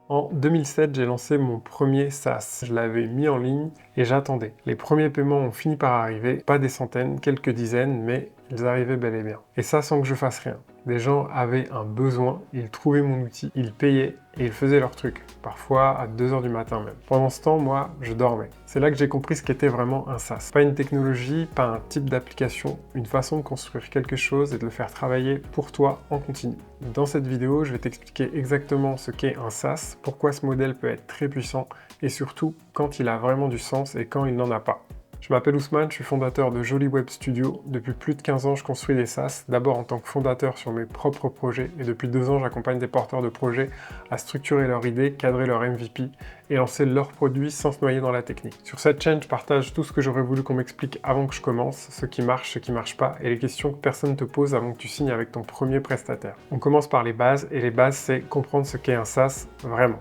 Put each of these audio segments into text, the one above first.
En 2007, j'ai lancé mon premier SaaS. Je l'avais mis en ligne et j'attendais. Les premiers paiements ont fini par arriver, pas des centaines, quelques dizaines, mais ils arrivaient bel et bien. Et ça sans que je fasse rien. Des gens avaient un besoin, ils trouvaient mon outil, ils payaient et ils faisaient leur truc, parfois à 2 h du matin même. Pendant ce temps, moi, je dormais. C'est là que j'ai compris ce qu'était vraiment un SaaS. Pas une technologie, pas un type d'application, une façon de construire quelque chose et de le faire travailler pour toi en continu. Dans cette vidéo, je vais t'expliquer exactement ce qu'est un SaaS, pourquoi ce modèle peut être très puissant et surtout quand il a vraiment du sens et quand il n'en a pas. Je m'appelle Ousmane, je suis fondateur de Joli Web Studio. Depuis plus de 15 ans, je construis des SaaS, d'abord en tant que fondateur sur mes propres projets, et depuis 2 ans, j'accompagne des porteurs de projets à structurer leur idée, cadrer leur MVP et lancer leurs produits sans se noyer dans la technique. Sur cette chaîne, je partage tout ce que j'aurais voulu qu'on m'explique avant que je commence, ce qui marche pas, et les questions que personne ne te pose avant que tu signes avec ton premier prestataire. On commence par les bases, et les bases, c'est comprendre ce qu'est un SaaS vraiment.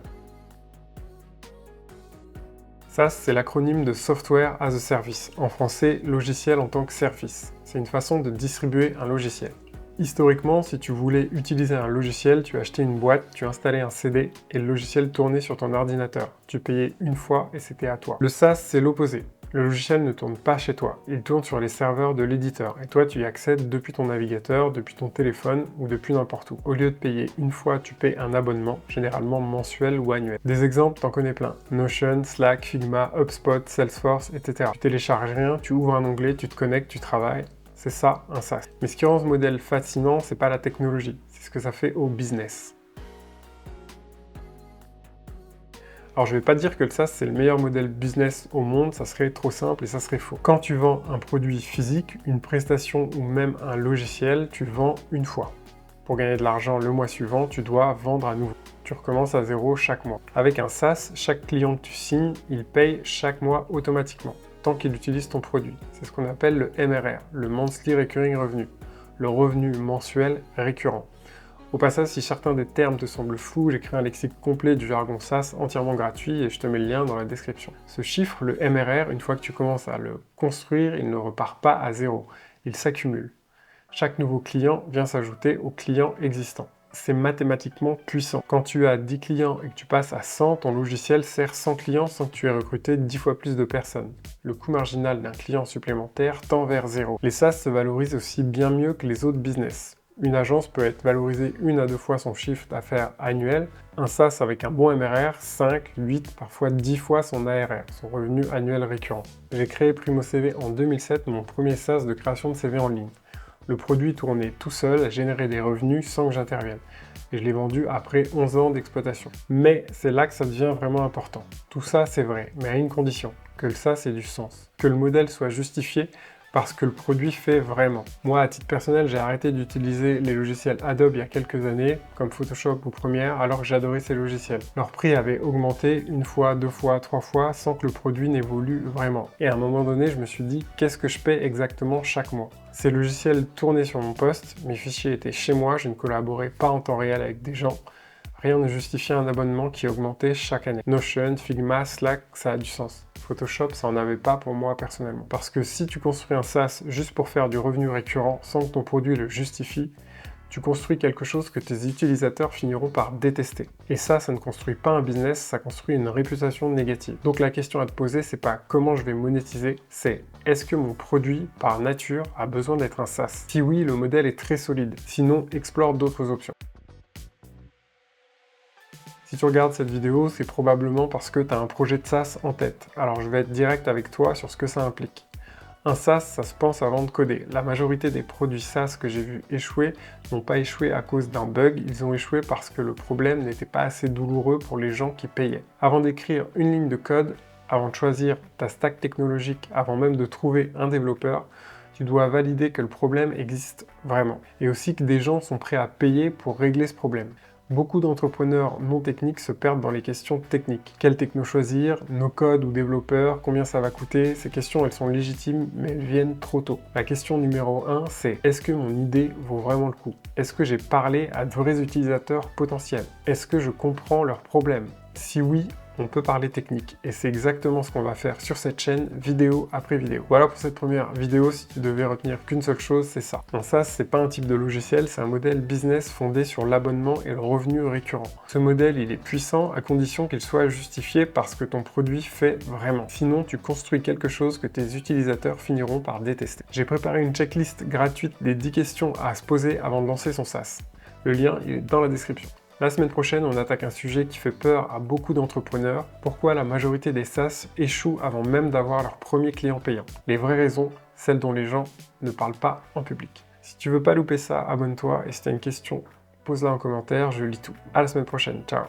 SaaS, c'est l'acronyme de Software as a Service, en français, logiciel en tant que service. C'est une façon de distribuer un logiciel. Historiquement, si tu voulais utiliser un logiciel, tu achetais une boîte, tu installais un CD et le logiciel tournait sur ton ordinateur. Tu payais une fois et c'était à toi. Le SaaS, c'est l'opposé. Le logiciel ne tourne pas chez toi, il tourne sur les serveurs de l'éditeur et toi tu y accèdes depuis ton navigateur, depuis ton téléphone ou depuis n'importe où. Au lieu de payer une fois, tu payes un abonnement, généralement mensuel ou annuel. Des exemples, t'en connais plein. Notion, Slack, Figma, HubSpot, Salesforce, etc. Tu télécharges rien, tu ouvres un onglet, tu te connectes, tu travailles. C'est ça, un SaaS. Mais ce qui rend ce modèle fascinant, c'est pas la technologie, c'est ce que ça fait au business. Alors je vais pas dire que le SaaS c'est le meilleur modèle business au monde, ça serait trop simple et ça serait faux. Quand tu vends un produit physique, une prestation ou même un logiciel, tu vends une fois. Pour gagner de l'argent le mois suivant, tu dois vendre à nouveau. Tu recommences à zéro chaque mois. Avec un SaaS, chaque client que tu signes, il paye chaque mois automatiquement, tant qu'il utilise ton produit. C'est ce qu'on appelle le MRR, le Monthly Recurring Revenue, le revenu mensuel récurrent. Au passage, si certains des termes te semblent flous, j'ai créé un lexique complet du jargon SaaS entièrement gratuit et je te mets le lien dans la description. Ce chiffre, le MRR, une fois que tu commences à le construire, il ne repart pas à zéro, il s'accumule. Chaque nouveau client vient s'ajouter aux clients existants. C'est mathématiquement puissant. Quand tu as 10 clients et que tu passes à 100, ton logiciel sert 100 clients sans que tu aies recruté 10 fois plus de personnes. Le coût marginal d'un client supplémentaire tend vers zéro. Les SaaS se valorisent aussi bien mieux que les autres business. Une agence peut être valorisée 1 à 2 fois son chiffre d'affaires annuel. Un SaaS avec un bon MRR, 5, 8, parfois 10 fois son ARR, son revenu annuel récurrent. J'ai créé Primo CV en 2007, mon premier SaaS de création de CV en ligne. Le produit tournait tout seul, générait des revenus sans que j'intervienne. Et je l'ai vendu après 11 ans d'exploitation. Mais c'est là que ça devient vraiment important. Tout ça, c'est vrai, mais à une condition, que le SaaS ait du sens. Que le modèle soit justifié parce que le produit fait vraiment. Moi, à titre personnel, j'ai arrêté d'utiliser les logiciels Adobe il y a quelques années, comme Photoshop ou Premiere, alors que j'adorais ces logiciels. Leur prix avait augmenté 1 fois, 2 fois, 3 fois, sans que le produit n'évolue vraiment. Et à un moment donné, je me suis dit, qu'est-ce que je paie exactement chaque mois? Ces logiciels tournaient sur mon poste, mes fichiers étaient chez moi, je ne collaborais pas en temps réel avec des gens. Rien ne justifiait un abonnement qui augmentait chaque année. Notion, Figma, Slack, ça a du sens. Photoshop, ça en avait pas pour moi personnellement. Parce que si tu construis un SaaS juste pour faire du revenu récurrent sans que ton produit le justifie, tu construis quelque chose que tes utilisateurs finiront par détester. Et ça ne construit pas un business, ça construit une réputation négative. Donc la question à te poser, c'est pas comment je vais monétiser, c'est est-ce que mon produit, par nature, a besoin d'être un SaaS? Si oui, le modèle est très solide. Sinon, explore d'autres options. Si tu regardes cette vidéo, c'est probablement parce que tu as un projet de SaaS en tête. Alors je vais être direct avec toi sur ce que ça implique. Un SaaS, ça se pense avant de coder. La majorité des produits SaaS que j'ai vus échouer n'ont pas échoué à cause d'un bug, ils ont échoué parce que le problème n'était pas assez douloureux pour les gens qui payaient. Avant d'écrire une ligne de code, avant de choisir ta stack technologique, avant même de trouver un développeur, tu dois valider que le problème existe vraiment. Et aussi que des gens sont prêts à payer pour régler ce problème. Beaucoup d'entrepreneurs non techniques se perdent dans les questions techniques. Quelle techno choisir? No code ou développeur? Combien ça va coûter? Ces questions, elles sont légitimes, mais elles viennent trop tôt. La question numéro 1, c'est est-ce que mon idée vaut vraiment le coup? Est-ce que j'ai parlé à de vrais utilisateurs potentiels? Est-ce que je comprends leurs problèmes? Si oui, on peut parler technique. Et c'est exactement ce qu'on va faire sur cette chaîne, vidéo après vidéo. Voilà pour cette première vidéo, si tu devais retenir qu'une seule chose, c'est ça. Un SaaS, c'est pas un type de logiciel, c'est un modèle business fondé sur l'abonnement et le revenu récurrent. Ce modèle, il est puissant à condition qu'il soit justifié par ce que ton produit fait vraiment. Sinon, tu construis quelque chose que tes utilisateurs finiront par détester. J'ai préparé une checklist gratuite des 10 questions à se poser avant de lancer son SaaS. Le lien, il est dans la description. La semaine prochaine, on attaque un sujet qui fait peur à beaucoup d'entrepreneurs. Pourquoi la majorité des SaaS échouent avant même d'avoir leur premier client payant? Les vraies raisons, celles dont les gens ne parlent pas en public. Si tu veux pas louper ça, abonne-toi et si tu as une question, pose-la en commentaire, je lis tout. À la semaine prochaine, ciao!